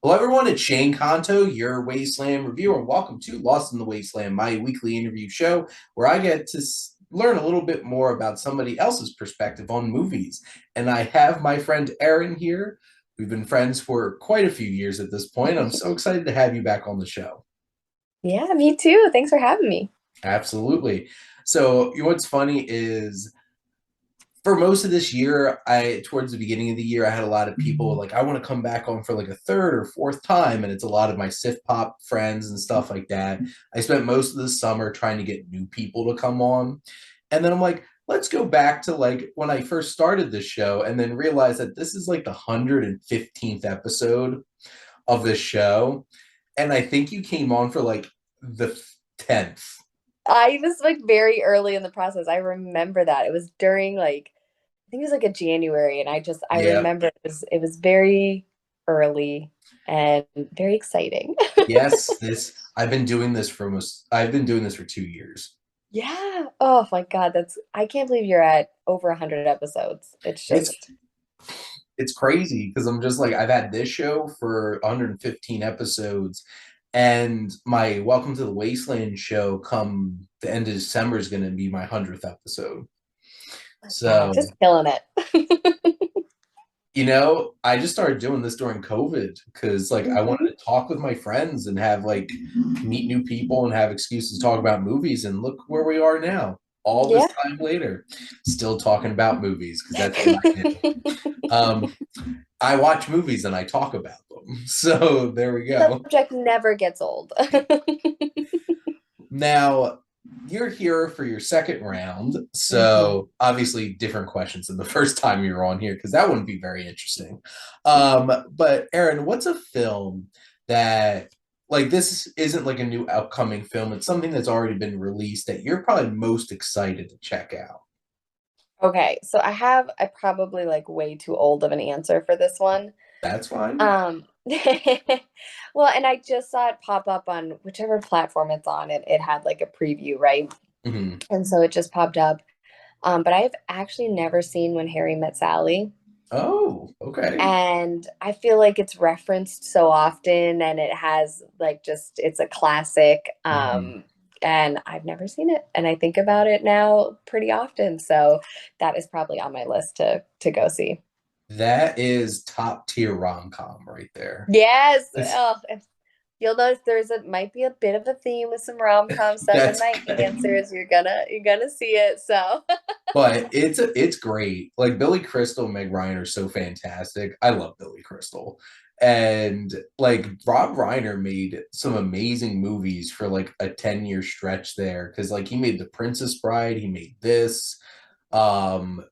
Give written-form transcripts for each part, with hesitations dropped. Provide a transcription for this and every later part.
Hello, everyone. It's Shane Kanto, your Wasteland Reviewer, and welcome to Lost in the Wasteland, my weekly interview show where I get to learn a little bit more about somebody else's perspective on movies. And I have my friend Erin here. We've been friends for quite a few years at this point. I'm so excited to have you back on the show. Yeah, me too. Thanks for having me. Absolutely. So, what's funny is for most of this year, I towards the beginning of the year, I had a lot of people like, I want to come back on for like a third or fourth time, and it's a lot of my Sif Pop friends and stuff like that. I spent most of the summer trying to get new people to come on, and then I'm like, let's go back to like when I first started this show, and then realize that this is like the 115th episode of this show, and I think you came on for like the 10th. I was like very early in the process. I remember that. It was during I think it was like a January and I Yeah. remember it was very early and very exciting. Yes, this I've been doing this for 2 years. Yeah. Oh my God, I can't believe you're at over 100 episodes. It's It's just it's crazy because I'm just like I've had this show for 115 episodes, and my Welcome to the Wasteland show come the end of December is going to be my 100th episode. yeah, So, just killing it. I just started doing this during COVID because like I wanted Mhm. to talk with my friends and have like meet new people and have excuses to talk about movies, and look where we are now. All this Yeah. time later, still talking about movies because that's what I do. Um, I watch movies and I talk about them. So there we go. Subject never gets old. Now, you're here for your second round. Mhm. So obviously, different questions than the first time you were on here because that wouldn't be very interesting. But Erin, what's a film that like this isn't like a new upcoming film? It's something that's already been released that you're probably most excited to check out. Okay, so I probably like way too old of an answer for this one. That's fine. Um, well, and I just saw it pop up on whichever platform it's on. It had like a preview, right? Mhm. And so it just popped up. But I've actually never seen When Harry Met Sally. Oh, okay. And I feel like it's referenced so often and it has it's a classic. Mhm. And I've never seen it. And I think about it now pretty often. So that is probably on my list to go see. That is top tier rom com right there. Yes. That's Oh, you'll notice might be a bit of a theme with some rom-com stuff in that's my good. answers. You're gonna see it. So But it's great. Like Billy Crystal and Meg Ryan are so fantastic. I love Billy Crystal. And like Rob Reiner made some amazing movies for like a 10-year stretch there. Cause like he made The Princess Bride, he made this,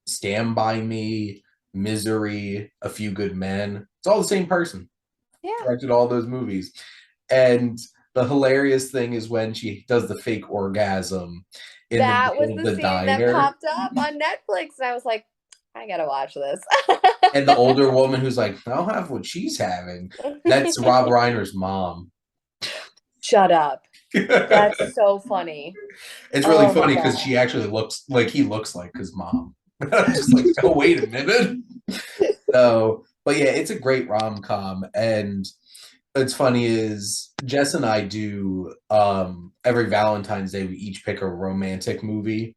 Stand By Me, Misery, A Few Good Men. It's all the same person. yeah, Directed all those movies. And the hilarious thing is when she does the fake orgasm in the that was middle of the the scene that diner, popped up on Netflix, and I was like, I gotta watch this. and the older woman who's like, I'll have what she's having. That's Rob Reiner's mom. Shut up. That's It's so funny. really Oh my funny because God. she actually looks like he looks like his mom. I'm just like, oh, wait a minute. So, but yeah, it's a great rom com, and it's funny is Jess and I do every Valentine's Day we each pick a romantic movie,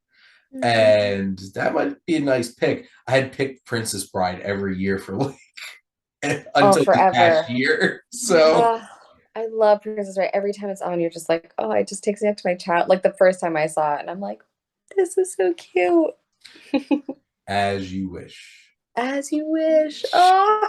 Mhm. and that might be a nice pick. I had picked Princess Bride every year for like Oh, until this past forever. year. So Oh, I love Princess Right. Every time it's on, you're just like, oh, it just takes me back to my child. Like the first time I saw it, and I'm like, this is so cute. as you wish. As you wish. Oh.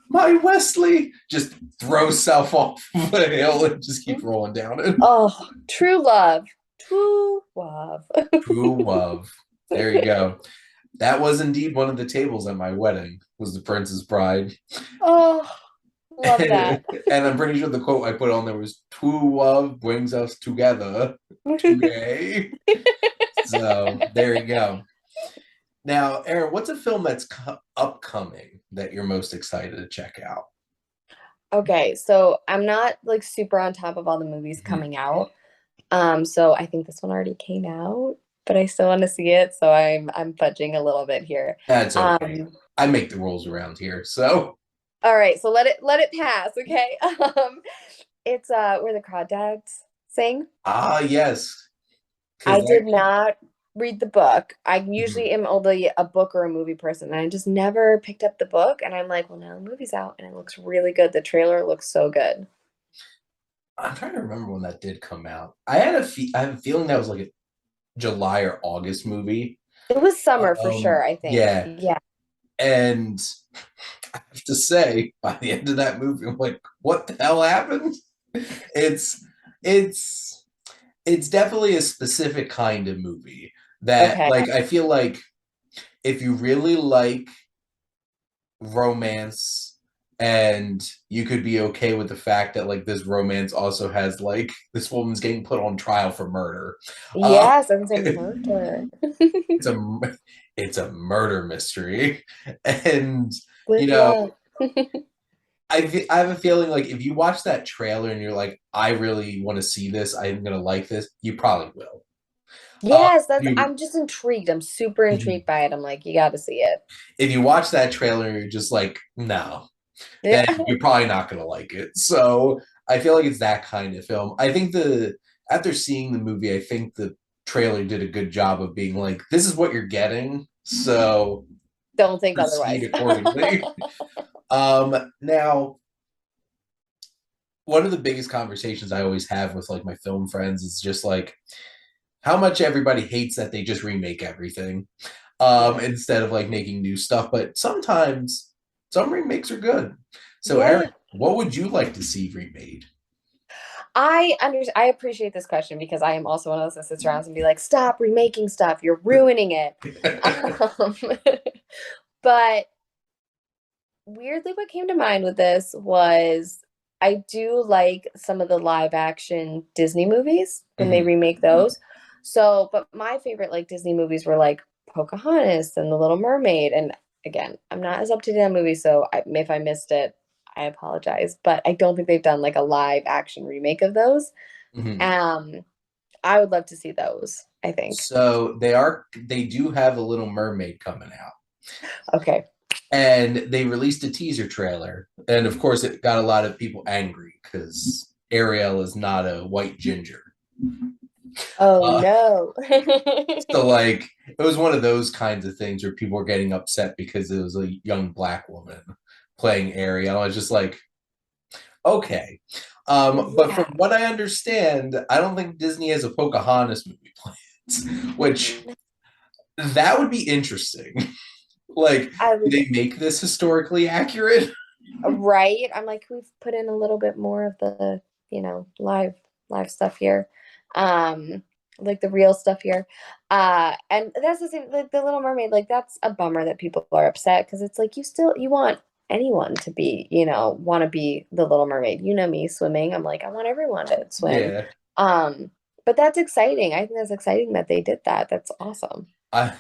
My Wesley just throws self off the hill and just keep rolling down it. Oh, true love. True love. True love. There you go. That was indeed one of the tables at my wedding. Was the Princess Bride, Oh, love and, that. I'm pretty sure the quote I put on there was "True love brings us together." Today. So there you go. Now, Aaron, what's a film that's upcoming that you're most excited to check out? Okay, so I'm not like super on top of all the movies Mhm. coming out. So I think this one already came out, but I still want to see it, so I'm fudging a little bit here. That's okay. Um, I make the rules around here, so All right, so let it pass, okay? It's where the crawdads sing. Ah, yes, because I that. did not read the book. I Mhm. usually am only a book or a movie person, and I just never picked up the book. And I'm like, well, now the movie's out, and it looks really good. The trailer looks so good. I'm trying to remember when that did come out. I have a feeling that was like a July or August movie. It was summer for sure, I think. Yeah, Yeah. and I have to say, by the end of that movie, I'm like, what the hell happened? It's it's it's definitely a specific kind of movie that, Okay. like, I feel like if you really like romance and you could be okay with the fact that like this romance also has like this woman's getting put on trial for murder. uh, Yes, I was gonna say murder. it's a it's a murder mystery, and you With know, love. I have a feeling like if you watch that trailer and you're like, I really want to see this, I'm gonna like this, you probably will. Yes, that's You I'm just intrigued. I'm super intrigued by it. I'm like, you got to see it. if you watch that trailer and you're just like, no, Yeah. then you're probably not gonna like it. So I feel like it's that kind of film. I think the after seeing the movie, I think the trailer did a good job of being like, this is what you're getting, so Don't think proceed otherwise. accordingly. Now one of the biggest conversations I always have with like my film friends is just like how much everybody hates that they just remake everything Yeah. instead of like making new stuff. But sometimes some remakes are good. So, Erin, Yeah. what would you like to see remade? I appreciate this question because I am also one of those that sits around and be like, stop remaking stuff. You're ruining it. Um, but weirdly, what came to mind with this was I do like some of the live action Disney movies when they Mhm. remake those. So, but my favorite like Disney movies were like Pocahontas and The Little Mermaid. And again, I'm not as up to date on movies, so if I missed it, I apologize. But I don't think they've done like a live action remake of those. Mhm. Um, I would love to see those, I think. So they do have a Little Mermaid coming out, Okay. and they released a teaser trailer, and of course it got a lot of people angry because Ariel is not a white ginger. Oh Uh, no. so like it was one of those kinds of things where people were getting upset because it was a young black woman playing Ariel. I was just like, okay. But from Yeah. what I understand, I don't think Disney has a Pocahontas movie plans, which that would be interesting. Like, I do would they make this historically accurate? right. I'm like, we've put in a little bit more of the, live stuff here. Um, like the real stuff here. And that's the same, like the Little Mermaid, like that's a bummer that people are upset because it's like you want anyone to be, want to be the Little Mermaid. You know me swimming. I'm like, I want everyone to swim. Yeah. Um, but that's exciting. I think that's exciting that they did that. That's awesome. I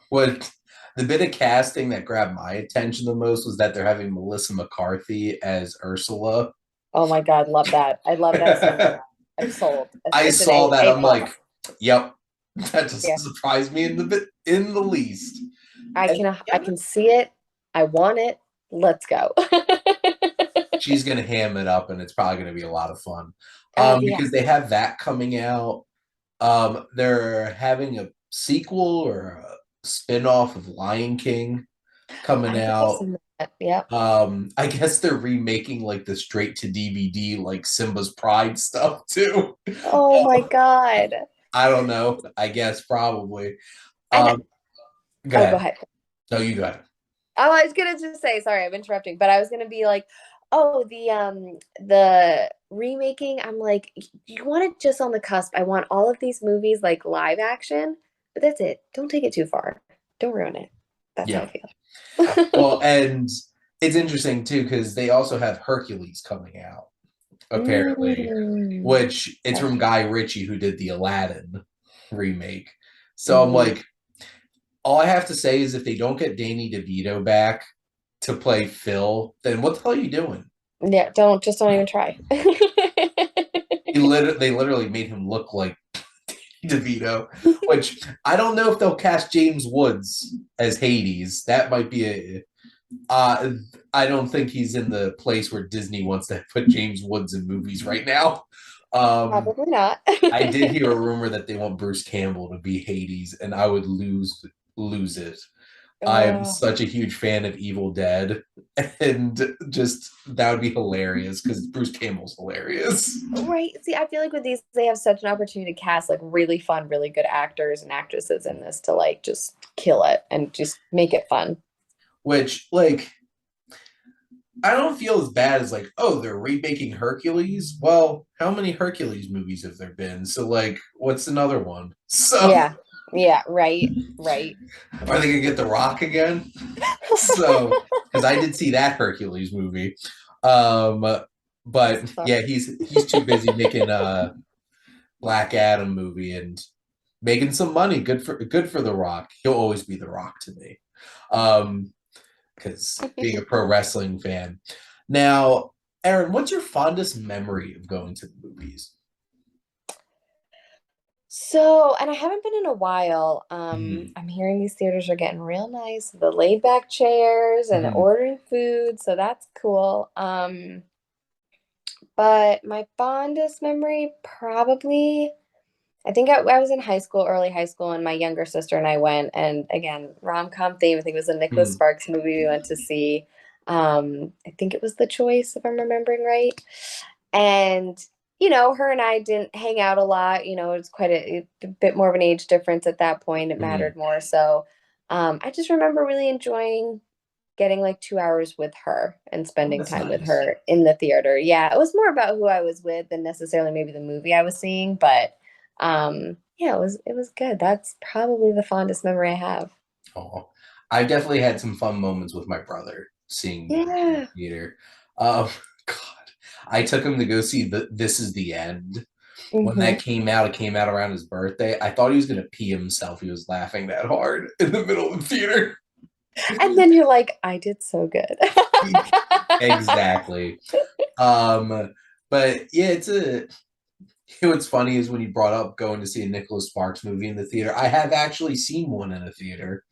what the bit of casting that grabbed my attention the most was that they're having Melissa McCarthy as Ursula. Oh my God, love that. I love that so much. I'm sold. I It's an saw that. A I'm plus. like, yep, that doesn't Yeah. surprise me in the least. I And can I yeah, can see it. I want it. Let's go. she's gonna ham it up, and it's probably gonna be a lot of fun. Yeah. Because they have that coming out. They're having a sequel or a spin-off of Lion King coming I think I've out. seen that. Yep. I guess they're remaking like the straight to DVD like Simba's Pride stuff too. Oh my God. I don't know. I guess probably. And Um, Go oh, go ahead. ahead. No, you go ahead. Oh, I was gonna just say, sorry, I'm interrupting, but I was gonna be like, oh, the remaking, I'm like, you want it just on the cusp. I want all of these movies like live action, but that's it. Don't take it too far. Don't ruin it. That's how I Yeah. feel. Well, and it's interesting too because they also have Hercules coming out apparently, Mm. which it's from Guy Ritchie who did the Aladdin remake. So I'm Mm. like, all I have to say is if they don't get Danny DeVito back to play Phil, then what the hell are you doing? Yeah, don't even try. They literally made him look like DeVito, which I don't know if they'll cast James Woods as Hades. That might be Uh, I don't think he's in the place where Disney wants to put James Woods in movies right now. Um, Probably not. I did hear a rumor that they want Bruce Campbell to be Hades, and I would lose it. I am Oh, such a huge fan of Evil Dead, and just that would be hilarious because Bruce Campbell's hilarious. right. See, I feel like with these, they have such an opportunity to cast like really fun, really good actors and actresses in this to like just kill it and just make it fun. Which, like, I don't feel as bad as like, oh, they're remaking Hercules. Well, how many Hercules movies have there been? So, like, what's another one? So, Yeah. Yeah. Right. Right. are they gonna get The Rock again? So, because I did see that Hercules movie, um, but So, yeah, he's too busy making a Black Adam movie and making some money. Good for The Rock. He'll always be The Rock to me. Because being a pro wrestling fan. Now, Erin, what's your fondest memory of going to the movies? and I haven't been in a while. Mhm. I'm hearing these theaters are getting real nice, the laid back chairs and Mhm. ordering food, so that's cool. But my fondest memory probably, I think I was in high school, early high school, and my younger sister and I went, and again, rom-com theme. I think it was a Nicholas Mhm. Sparks movie we went to see. I think it was The Choice, if I'm remembering right. And her and I didn't hang out a lot. It was quite a bit more of an age difference at that point. It Mhm. mattered more. So, I just remember really enjoying getting like 2 hours with her and Oh, spending that's time with nice. her in the theater. Yeah, it was more about who I was with than necessarily maybe the movie I was seeing, but yeah, it was good. That's probably the fondest memory I have. Oh, I've definitely had some fun moments with my brother seeing movies in the Yeah. theater. God, I took him to go see This Is the End. When Hmm. that came out, it came out around his birthday. I thought he was gonna pee himself. He was laughing that hard in the middle of the theater. And then you're like, I did so good. Exactly. Um, but yeah, what's funny is when you brought up going to see a Nicholas Sparks movie in the theater. I have actually seen one in a theater.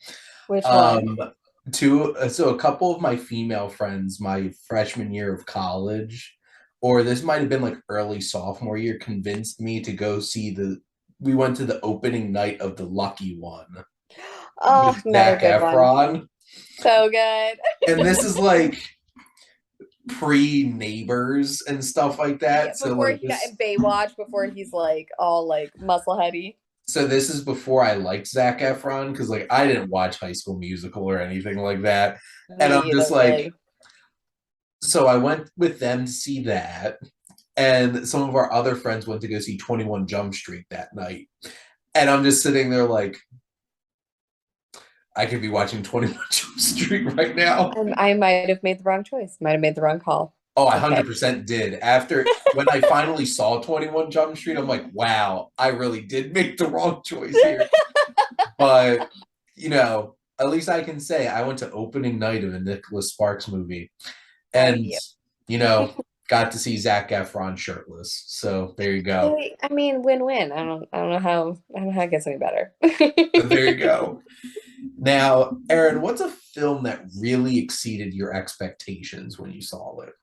Which one? Um, so a couple of my female friends, my freshman year of college, or this might have been like early sophomore year, convinced me to go see the. We went to the opening night of The Lucky One Oh, with another Zac good one. Efron, So good. and this is like pre Neighbors and stuff like Yeah, that. So before like he got this in Baywatch, before he's like all like muscleheady. so this is before I liked Zac Efron because like I didn't watch High School Musical or anything like that, and I'm Me just either, like, really. so I went with them to see that, and some of our other friends went to go see 21 Jump Street that night, and I'm just sitting there like I could be watching 21 Jump Street right now. I might have made the wrong choice. Might have made the wrong call. Oh, I It's okay. 100% did. After when I finally saw 21 Jump Street, I'm like, wow, I really did make the wrong choice here. But at least I can say I went to opening night of a Nicholas Sparks movie, Proud of and you. you know, got to see Zac Efron shirtless. So there you go. Hey, I mean, win-win. I don't know how it gets any better. There you go. Now, Erin, what's a film that really exceeded your expectations when you saw it?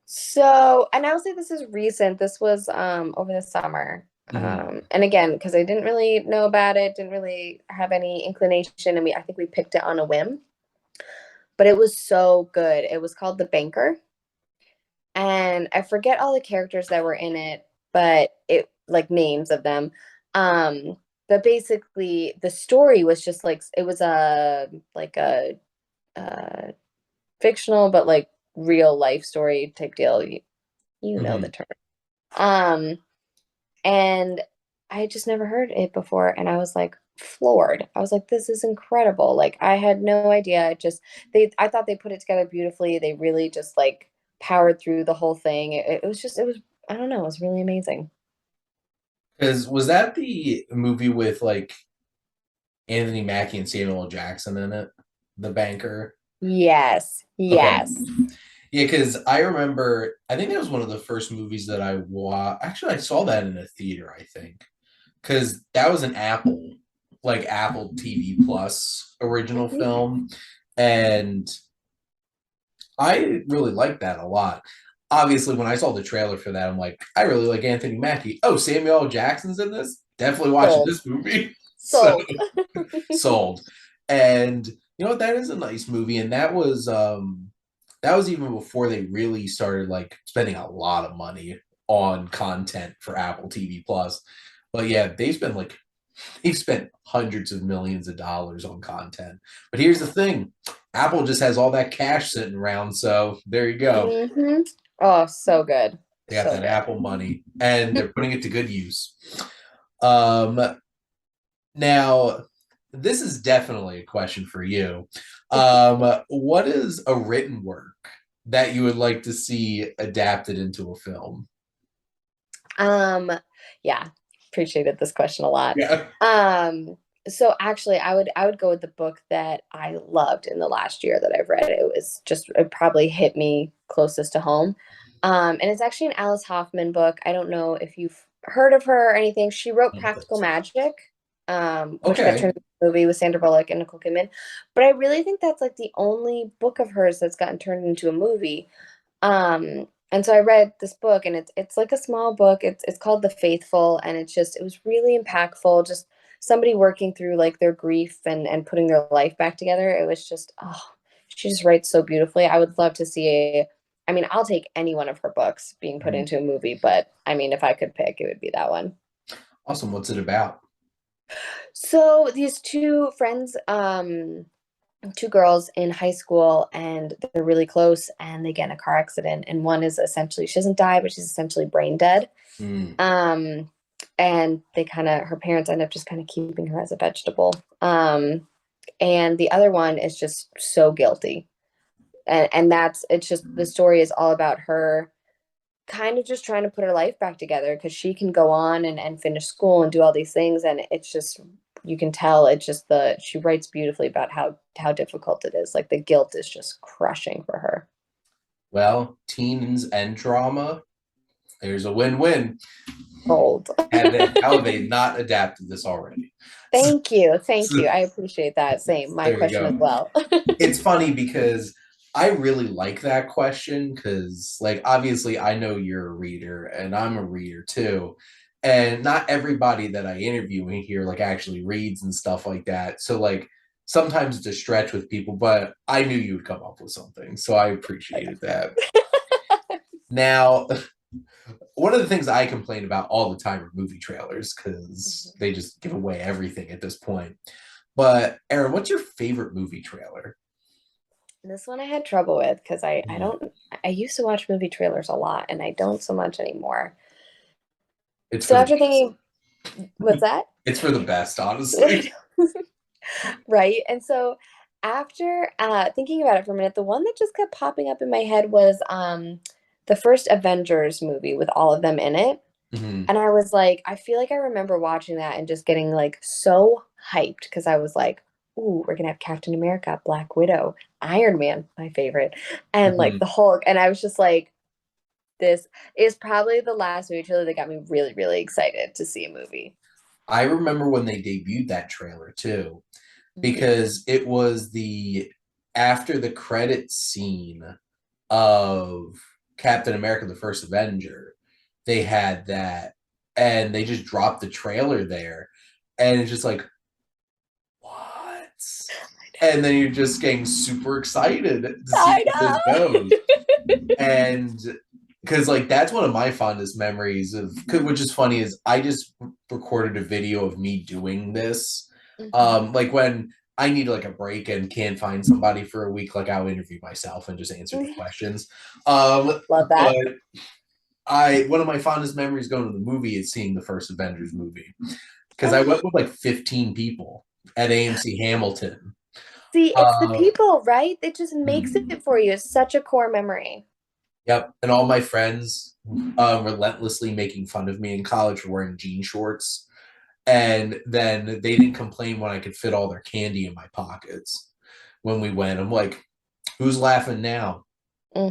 So, and I'll say this is recent. This was over the summer. Mm-hmm. And again, because I didn't really know about it, didn't really have any inclination, and I think we picked it on a whim, but it was so good. It was called The Banker, and I forget all the characters that were in it, but it like names of them. Um, but basically, the story was just like it was a like a uh, fictional, but like real life story type deal. You know the Mm-hmm. term. Um, and I had just never heard it before, and I was like floored. I was like, this is incredible. Like I had no idea. I thought they put it together beautifully. They really just like powered through the whole thing. It was I don't know, it was really amazing. Because was that the movie with like Anthony Mackie and Samuel L. Jackson in it? The Banker. Yes. Okay. Yes. Yeah, because I remember, I think that was one of the first movies that I watched. Actually, I saw that in a theater, I think, because that was an Apple TV Plus original Mhm. film. And I really like that a lot. Obviously, when I saw the trailer for that, I'm like, I really like Anthony Mackie. Oh, Samuel L. Jackson's in this? Definitely watching Sold. this movie. So Sold. sold. And you know what? That is a nice movie. And that was even before they really started like spending a lot of money on content for Apple TV Plus. But yeah, they've spent hundreds of millions of dollars on content. But here's the thing, Apple just has all that cash sitting around. So there you go. Hmm. Oh, so good. They got So that good. Apple money and they're putting it to good use. Um, Now, this is definitely a question for you. What is a written work that you would like to see adapted into a film? Um, yeah, appreciated this question a lot. Yeah. Um, so actually I would go with the book that I loved in the last year that I've read. It probably hit me closest to home. And it's actually an Alice Hoffman book. I don't know if you've heard of her or anything. She wrote Practical Magic, which got Okay. turned into a movie with Sandra Bullock and Nicole Kidman. But I really think that's like the only book of hers that's gotten turned into a movie. And so I read this book, and it's like a small book. It's called The Faithful, and it was really impactful. Just somebody working through like their grief and putting their life back together. It was just, oh, she just writes so beautifully. I would love to see I mean, I'll take any one of her books being put into a movie, but I mean, if I could pick, it would be that one. Awesome. What's it about? So these two friends, two girls in high school, and they're really close, and they get in a car accident, and one is essentially, she doesn't die, but she's essentially brain dead. Mm. um and they kind of, her parents end up just kind of keeping her as a vegetable. And the other one is just so guilty, and that's, it's just, the story is all about her kind of just trying to put her life back together, because she can go on and finish school and do all these things, and it's just, you can tell, it's just, the she writes beautifully about how difficult it is, like the guilt is just crushing for her. Well, teens and drama, there's a win-win. Old. How have they not adapted this already? Thank you, thank So, you, I appreciate that. Same, my there you question as go. well. It's funny because I really like that question because, like, obviously, I know you're a reader and I'm a reader too. And not everybody that I interview in here, like, actually reads and stuff like that. So, like, sometimes it's a stretch with people, but I knew you would come up with something. So I appreciated that. Now, one of the things I complain about all the time are movie trailers because they just give away everything at this point. But, Erin, what's your favorite movie trailer? This one I had trouble with, because I Mm. don't, I used to watch movie trailers a lot, and I don't so much anymore. It's for So the after thinking, what's that? it's for the best, honestly. Right. And so after thinking about it for a minute, the one that just kept popping up in my head was the first Avengers movie with all of them in it. Mhm. And I was like, I feel like I remember watching that and just getting like so hyped, because I was like, ooh, we're gonna have Captain America, Black Widow, Iron Man, my favorite, and like Mhm. the Hulk. And I was just like, this is probably the last movie trailer that got me really, really excited to see a movie. I remember when they debuted that trailer too, Mhm. because it was the after the credit scene of Captain America: The First Avenger. They had that, and they just dropped the trailer there, and it's just like, what? And then you're just getting super excited to see I where this know. goes. And because like that's one of my fondest memories of, which is funny, is I just recorded a video of me doing this. Mhm. Like when I need like a break and can't find somebody for a week, like I'll interview myself and just answer the questions. Love But that. I one of my fondest memories going to the movie is seeing the first Avengers movie because I Oh, went with like 15 people at AMC Hamilton. see, it's the Uh, people, right? It just makes hmm. it for you. It's such a core memory. Yep. And all my friends relentlessly making fun of me in college for wearing jean shorts. And then they didn't complain when I could fit all their candy in my pockets when we went. I'm like, who's laughing now? Hmm.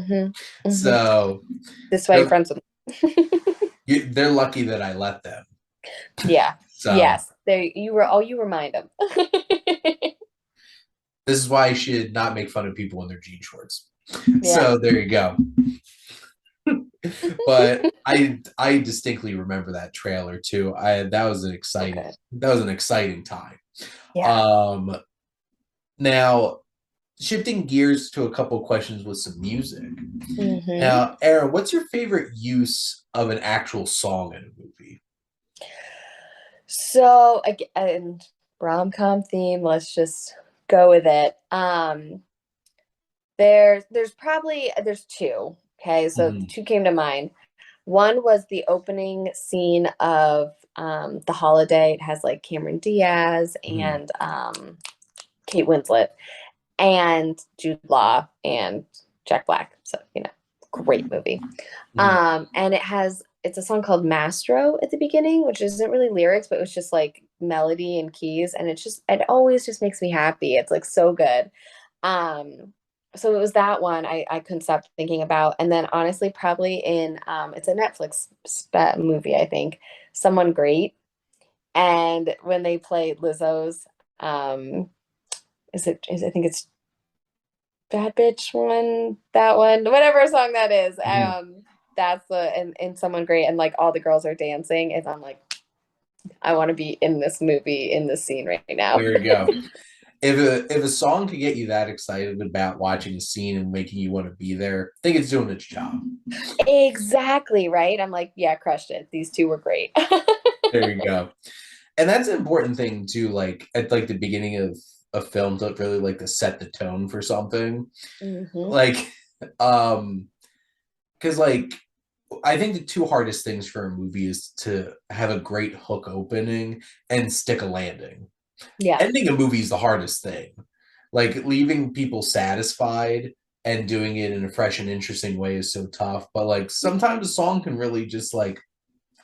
Hmm. So This is why you're they're, friends with me. they're lucky that I let them. Yeah. So Yes. There you were. Oh, you remind them. This is why I should not make fun of people in their jean shorts. Yeah. So there you go. But I distinctly remember that trailer too. I Okay. that was an exciting time. Yeah. Um Now shifting gears to a couple questions with some music. Hmm. Now, Erin, what's your favorite use of an actual song in a movie? So again, rom-com theme, let's just go with it. There's two. Okay, so Mhm. two came to mind. One was the opening scene of The Holiday. It has like Cameron Diaz Mhm. and Kate Winslet and Jude Law and Jack Black. So, great movie. Mhm. And it's a song called Mastro at the beginning, which isn't really lyrics, but it was just like melody and keys. And it always just makes me happy. It's like so good. Um, so it was that one I couldn't stop thinking about. And then honestly, probably it's a Netflix movie, I think, Someone Great. And when they play Lizzo's, um, I think it's Bad Bitch one, that one, whatever song that is. Mhm. That's and Someone Great, and like all the girls are dancing, and I'm like, I want to be in this movie, in this scene right now. There you go. If a song can get you that excited about watching a scene and making you want to be there, I think it's doing its job. Exactly, right? I'm like, yeah, crushed it. These two were great. There you go. And that's an important thing too, like at like the beginning of a film to really like to set the tone for something. Hmm. Like um because like I think the two hardest things for a movie is to have a great hook opening and stick a landing. Yeah. Ending a movie is the hardest thing. Like leaving people satisfied and doing it in a fresh and interesting way is so tough. But like sometimes a song can really just like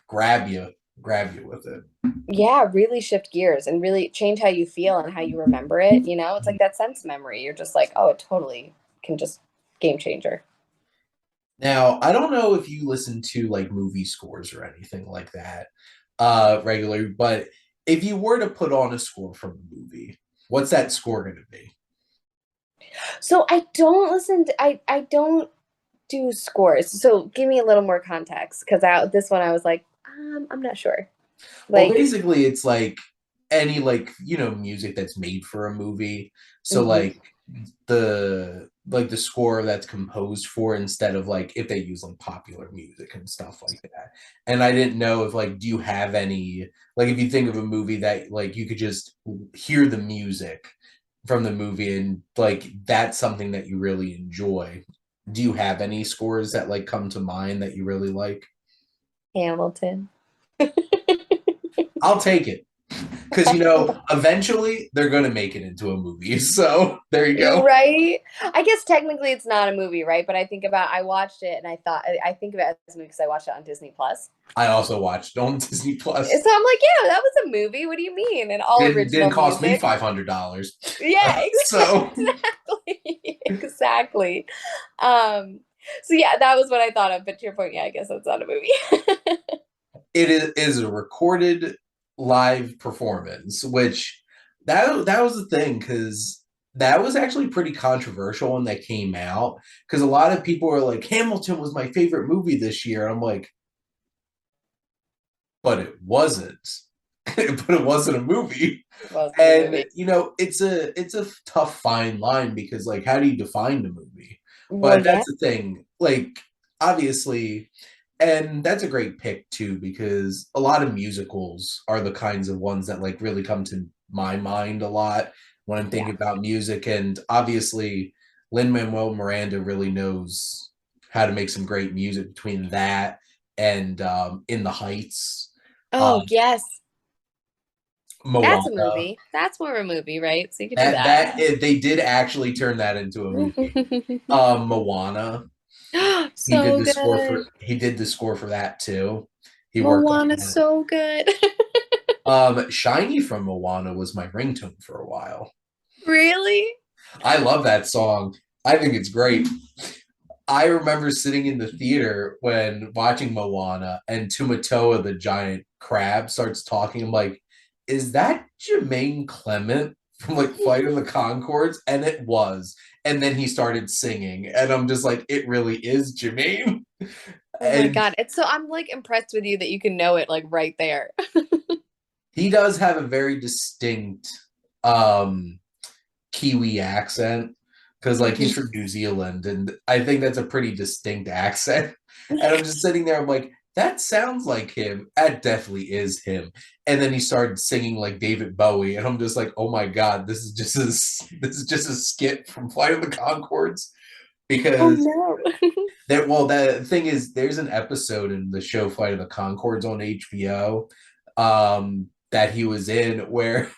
grab you, grab you with it. Yeah, really shift gears and really change how you feel and how you remember it. It's like that sense memory. You're just like, oh, it totally can just game changer. Now, I don't know if you listen to like movie scores or anything like that regularly, but if you were to put on a score from a movie, what's that score going to be? So I don't do scores. So give me a little more context because this one I was like, I'm not sure. Well, Like, basically, it's like any like music that's made for a movie. So mhm. like the score that's composed for instead of like if they use like popular music and stuff like that. And I didn't know if like do you have any like if you think of a movie that like you could just hear the music from the movie and like that's something that you really enjoy. Do you have any scores that like come to mind that you really like? Hamilton. I'll take it. Because eventually they're going to make it into a movie. So there you You're go. right. I guess technically it's not a movie, right? But I watched it and I think of it as a movie because I watched it on Disney Plus. I also watched on Disney So Plus. I'm like, yeah, that was a movie. What do you mean? And all Didn't original cost me music. $500. Yeah, So exactly. Exactly. Um, so yeah, that was what I thought of. But to your point, yeah, I guess that's not a movie. it is a recorded live performance, which that was the thing because that was actually pretty controversial when that came out because a lot of people were like Hamilton was my favorite movie this year. And I'm like, but it wasn't. But it wasn't a movie. It wasn't a And movie. it's a tough fine line because like how do you define the movie? Well, But yeah. that's the thing. Like obviously, and that's a great pick too because a lot of musicals are the kinds of ones that like really come to my mind a lot when I'm Yeah. thinking about music. And obviously, Lin-Manuel Miranda really knows how to make some great music between that and In the Heights, um, Oh, yes. That's a Moana. movie. That's more of a movie, right? So you could do That that. they did actually turn that into a movie. Moana. So good. He did the score for that too. He worked on Moana's that. so good. Shiny from Moana was my ringtone for a while. Really? I love that song. I think it's great. I remember sitting in the theater when watching Moana and Tumatoa the giant crab starts talking. I'm like, is that Jermaine Clement from like Flight of the Conchords, and it was. And then he started singing, and I'm just like, it really is Jermaine. Oh my And God. It's so I'm like impressed with you that you can know it like right there. he does have a very distinct um Kiwi accent because like he's Mhm. from New Zealand, and I think that's a pretty distinct accent. And I'm just sitting there, I'm like, that sounds like him. That definitely is him. And then he started singing like David Bowie, and I'm just like, oh my god, this is just a skit from Flight of the Conchords Oh because no. that well, the thing is, there's an episode in the show Flight of the Conchords on HBO that he was in where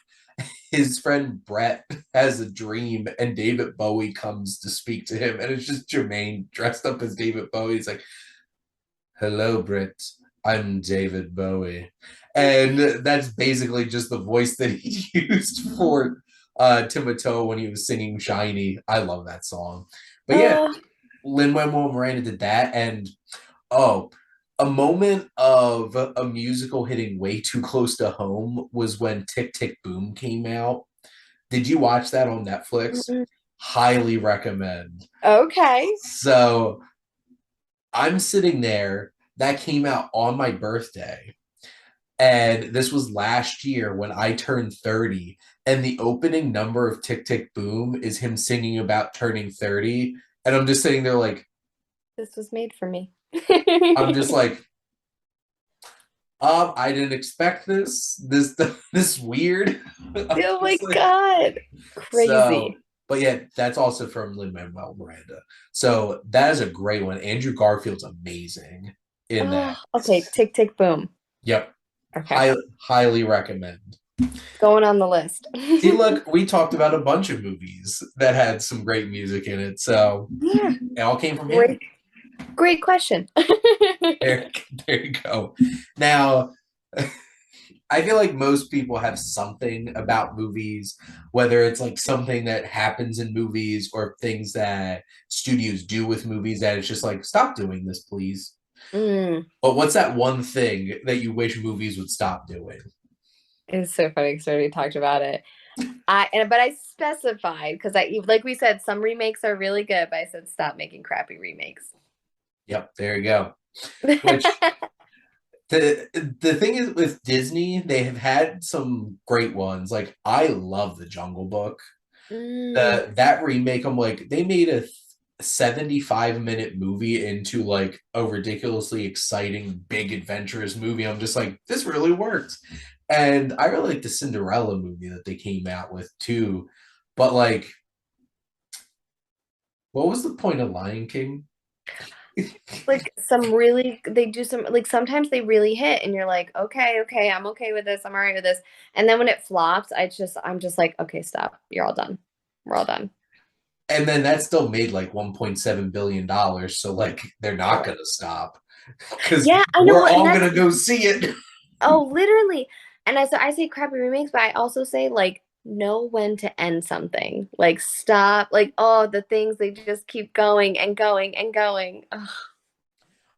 his friend Brett has a dream and David Bowie comes to speak to him, and it's just Jermaine dressed up as David Bowie. He's like, hello, Brett. I'm David Bowie. And that's basically just the voice that he used for Timoteo when he was singing Shiny. I love that song. But yeah, Oh, Lin-Manuel Miranda did that. And oh, a moment of a musical hitting way too close to home was when Tick Tick Boom came out. Did you watch that on Netflix? mm-mm. Highly recommend. Okay. So I'm sitting there. That came out on my birthday. And this was last year when I turned 30. And the opening number of Tick Tick Boom is him singing about turning 30. And I'm just sitting there like, This was made for me. I'm just like, I didn't expect this. This weird. I'm Oh my just like, God. so, Crazy. but yeah, that's also from Lin-Manuel Miranda. So that is a great one. Andrew Garfield's amazing in Oh, that. okay. Tick, tick, boom. Yep. Okay. Highly recommend. Going on the list. See, look, we talked about a bunch of movies that had some great music in it. So Yeah. it all came from him. Great, great question. There, there you go. Now, I feel like most people have something about movies, whether it's like something that happens in movies or things that studios do with movies that it's just like, stop doing this, please. Mm. But what's that one thing that you wish movies would stop doing? It's so funny because we already talked about it. But I specified because I like we said some remakes are really good, but I said stop making crappy remakes. Yep, there you go. Which the thing is with Disney, they have had some great ones. Like I love The Jungle Book. Mm, That remake, I'm like, they made a 75-minute movie into like a ridiculously exciting, big, adventurous movie. I'm just like, this really works. And I really like the Cinderella movie that they came out with too. But like, what was the point of Lion King? like some really they do some like sometimes they really hit and you're like, okay, okay, I'm okay with this, I'm all right with this. And then when it flops, I'm just like, okay, stop. You're all done. We're all done. And then that still made like $1.7 billion. So like, they're not gonna stop because Yeah, I know we're what, and all that's gonna go see it. oh, literally. And I say crappy remakes, but I also say like know when to end something. Like stop. Like oh, the things they just keep going and going and going. Ugh.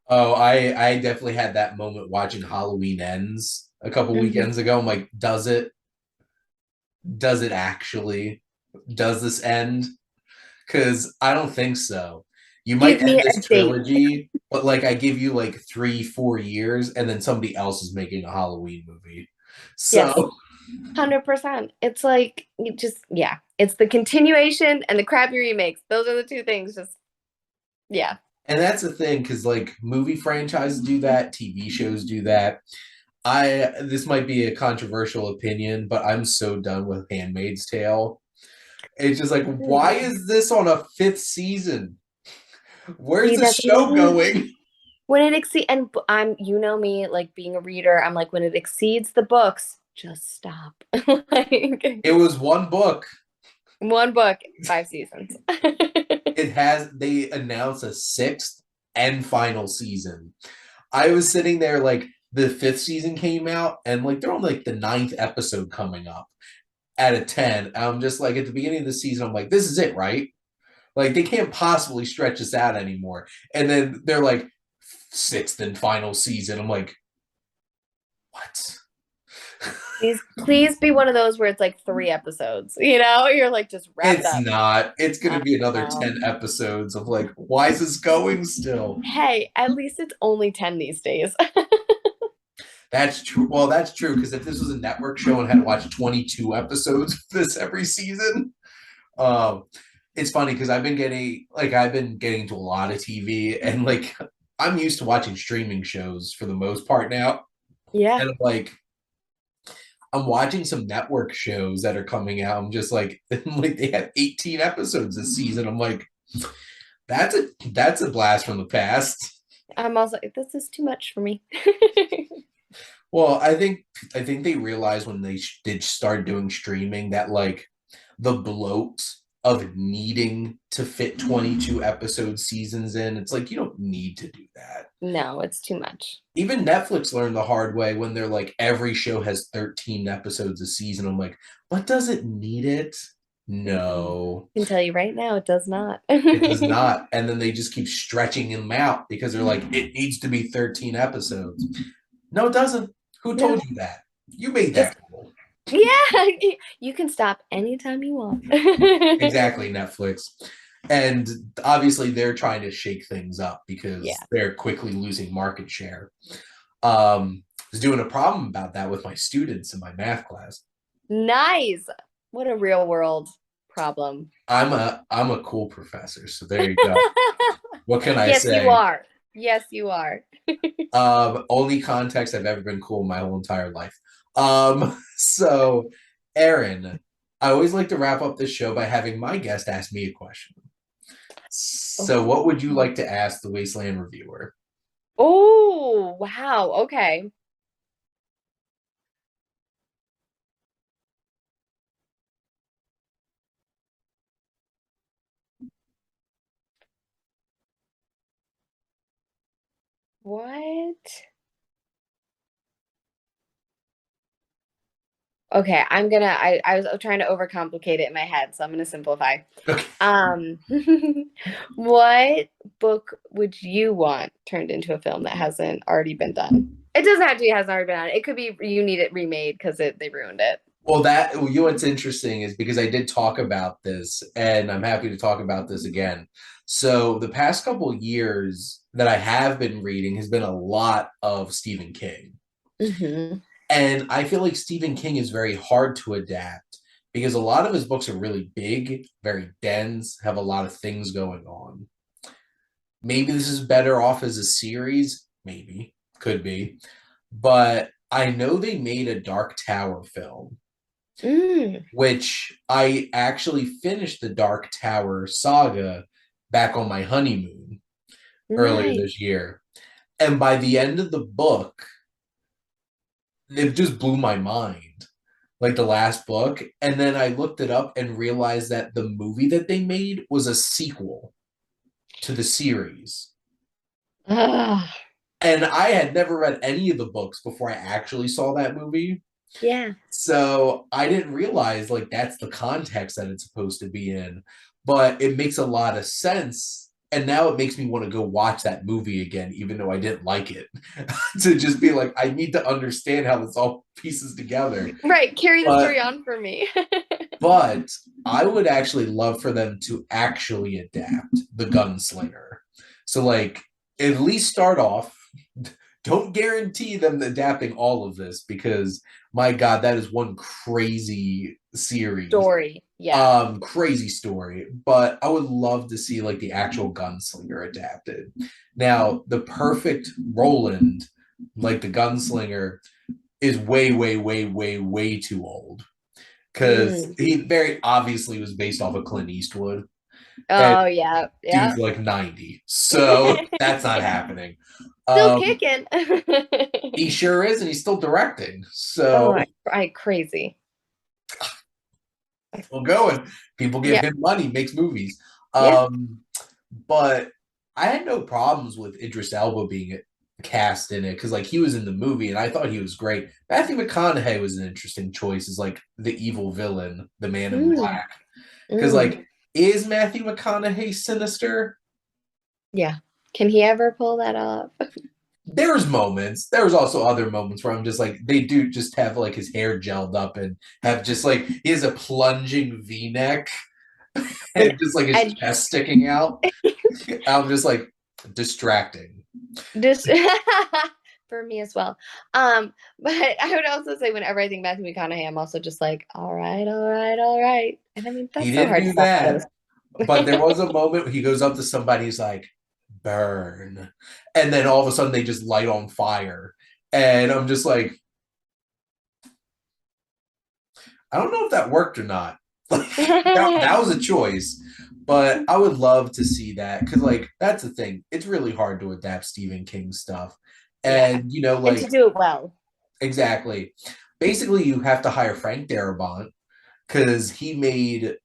Oh, I definitely had that moment watching Halloween Ends a couple Mhm. weekends ago. I'm like, does it? Does it actually? Does this end? Because I don't think so. You might Give end me this a date. trilogy, but like I give you like 3, 4 years, and then somebody else is making a Halloween movie. Yes, So, 100%. It's like you just yeah. It's the continuation and the crappy remakes. Those are the two things. Just yeah. and that's the thing, because like movie franchises do that, TV shows do that. I this might be a controversial opinion, but I'm so done with Handmaid's Tale. It's just like, why Mm. is this on a fifth season? Where's See, the that's what I show mean. going? When it exceeds, and I'm, you know me, like being a reader, I'm like, when it exceeds the books, just stop. Like, It was one book. one book, 5 seasons. They announced a sixth and final season. I was sitting there like the fifth season came out, and like they're on like the ninth episode coming up out of 10. I'm just like, at the beginning of the season, I'm like, this is it, right? Like they can't possibly stretch this out anymore. And then they're like, sixth and final season. I'm like, what? Please be one of those where it's like 3 episodes. You're like, just wrap it It's up. not. It's going to be another No. 10 episodes of like, why is this going still? Hey, at least it's only 10 these days. That's true. Well, that's true because if this was a network show and had to watch 22 episodes of this every season, um, it's funny because I've been getting into a lot of TV and like I'm used to watching streaming shows for the most part now. Yeah. And I'm watching some network shows that are coming out. I'm just like, like they have 18 episodes this season. I'm like, that's a blast from the past. I'm also like, this is too much for me. Well, I think they realized when they start doing streaming that like the bloat of needing to fit 22 episode seasons in, it's like you don't need to do that. No, it's too much. Even Netflix learned the hard way when they're like every show has 13 episodes a season. I'm like, but does it need it? No. I can tell you right now, it does not. It does not. And then they just keep stretching them out because they're like, it needs to be 13 episodes. No, it doesn't. Who No, told you that? You made just that rule. yeah, you can stop anytime you want. Exactly, Netflix. And obviously they're trying to shake things up because Yeah. they're quickly losing market share. I was doing a problem about that with my students in my math class. Nice. What a real world problem. I'm a cool professor, so there you go. What can I Yes, you say? are. Yes, you are. Only context I've ever been cool in my whole entire life. So Erin, I always like to wrap up this show by having my guest ask me a question. So what would you like to ask the Wasteland Reviewer? Oh, wow. Okay. What? Okay, I was trying to overcomplicate it in my head, so I'm gonna simplify. Okay. Um, what book would you want turned into a film that hasn't already been done? It doesn't have to be hasn't already been done. It could be you need it remade because they ruined it. Well, what's interesting is because I did talk about this, and I'm happy to talk about this again. So the past couple of years that I have been reading has been a lot of Stephen King. Hmm. And I feel like Stephen King is very hard to adapt because a lot of his books are really big, very dense, have a lot of things going on. Maybe this is better off as a series, maybe, could be. But I know they made a Dark Tower film, Mm, which I actually finished the Dark Tower saga back on my honeymoon earlier nice. this year. And by the end of the book, it just blew my mind, like the last book. And then I looked it up and realized that the movie that they made was a sequel to the series. Ah, And I had never read any of the books before I actually saw that movie. yeah. So I didn't realize like that's the context that it's supposed to be in. But it makes a lot of sense. And now it makes me want to go watch that movie again, even though I didn't like it. To just be like, I need to understand how this all pieces together. Right, carry the But story on for me. but I would actually love for them to actually adapt the Gunslinger. So like at least start off. Don't guarantee them adapting all of this because my God, that is one crazy series. Story, yeah. Crazy story. But I would love to see like the actual Gunslinger adapted. Now, the perfect Roland, like the Gunslinger, is way, way, way, way, way too old because Mm. he very obviously was based off of Clint Eastwood. And Oh yeah, dude's yeah. like 90. So that's not happening. Still Um, kicking. he sure is, and he's still directing. Oh, So I crazy. still going. People give Yeah, him money, makes movies. yeah. But I had no problems with Idris Elba being cast in it because like he was in the movie and I thought he was great. Matthew McConaughey was an interesting choice as like the evil villain, the man in Mm, black. Because mm. like, is Matthew McConaughey sinister? Yeah. Can he ever pull that off? there's moments. There was also other moments where I'm just like, they do just have like his hair gelled up and have just like he has a plunging V-neck Yeah. and just like his And chest sticking out. I'm just like distracting. just for me as well. But I would also say whenever I think Matthew McConaughey, I'm also just like, all right, all right, all right. And I mean, He that's so didn't hard to do stop those. that, but there was a moment where he goes up to somebody, he's like, burn. And then all of a sudden they just light on fire. And I'm just like, I don't know if that worked or not. Like that was a choice. But I would love to see that because like that's the thing. It's really hard to adapt Stephen King stuff. Yeah. And you know, And to like do it well. exactly. Basically you have to hire Frank Darabont because he made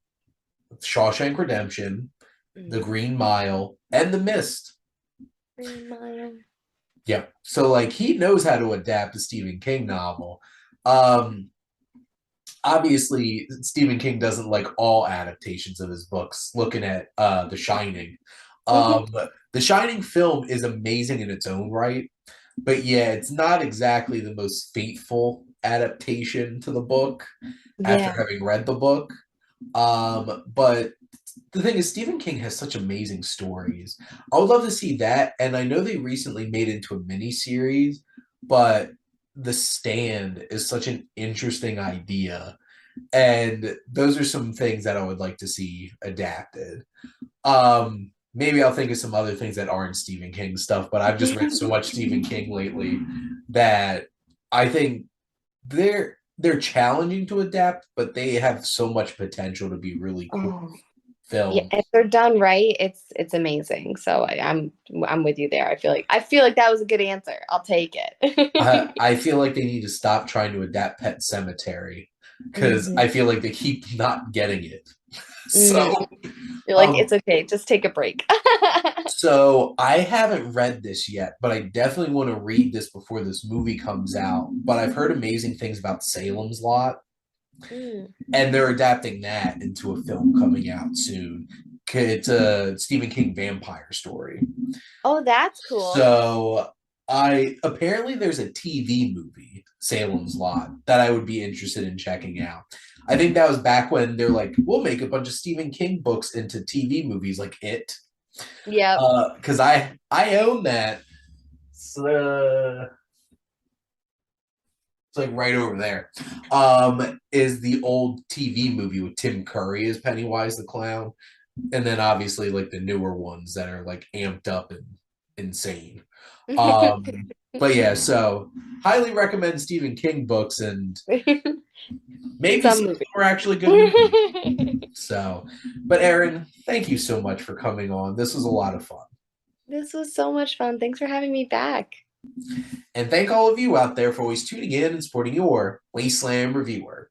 Shawshank Redemption, The Mm. Green Mile, and The Mist. Green Mile. Yeah. So like he knows how to adapt a Stephen King novel. Um Obviously Stephen King doesn't like all adaptations of his books. Looking at The Shining. Mhm. Um The Shining film is amazing in its own right, but yeah, it's not exactly the most faithful adaptation to the book after Yeah. having read the book. But the thing is, Stephen King has such amazing stories. I would love to see that. And I know they recently made it into a mini series, but The Stand is such an interesting idea. And those are some things that I would like to see adapted. Maybe I'll think of some other things that aren't Stephen King stuff, but I've just read so much Stephen King lately that I think they're challenging to adapt, but they have so much potential to be really cool Oh, yeah. films. If they're done right, it's amazing. So I'm with you there. I feel like that was a good answer. I'll take it. I feel like they need to stop trying to adapt Pet Cemetery because Mhm. I feel like they keep not getting it. Mm. So, You're like, um, it's okay. Just take a break. so I haven't read this yet, but I definitely want to read this before this movie comes out. But I've heard amazing things about Salem's Lot, Mm. and they're adapting that into a film coming out soon. It's a Stephen King vampire story. Oh, that's cool. So I apparently there's a TV movie, Salem's Lot, that I would be interested in checking out. I think that was back when they're like, we'll make a bunch of Stephen King books into TV movies like It. Yep. Because I own that. So, it's like right over there. Is the old TV movie with Tim Curry as Pennywise the Clown. And then obviously like the newer ones that are like amped up and insane. But yeah, so highly recommend Stephen King books and maybe Some some of movie. them are actually good movies. So, but Erin, thank you so much for coming on. This was a lot of fun. This was so much fun. Thanks for having me back. And thank all of you out there for always tuning in and supporting your Wasteland Reviewer.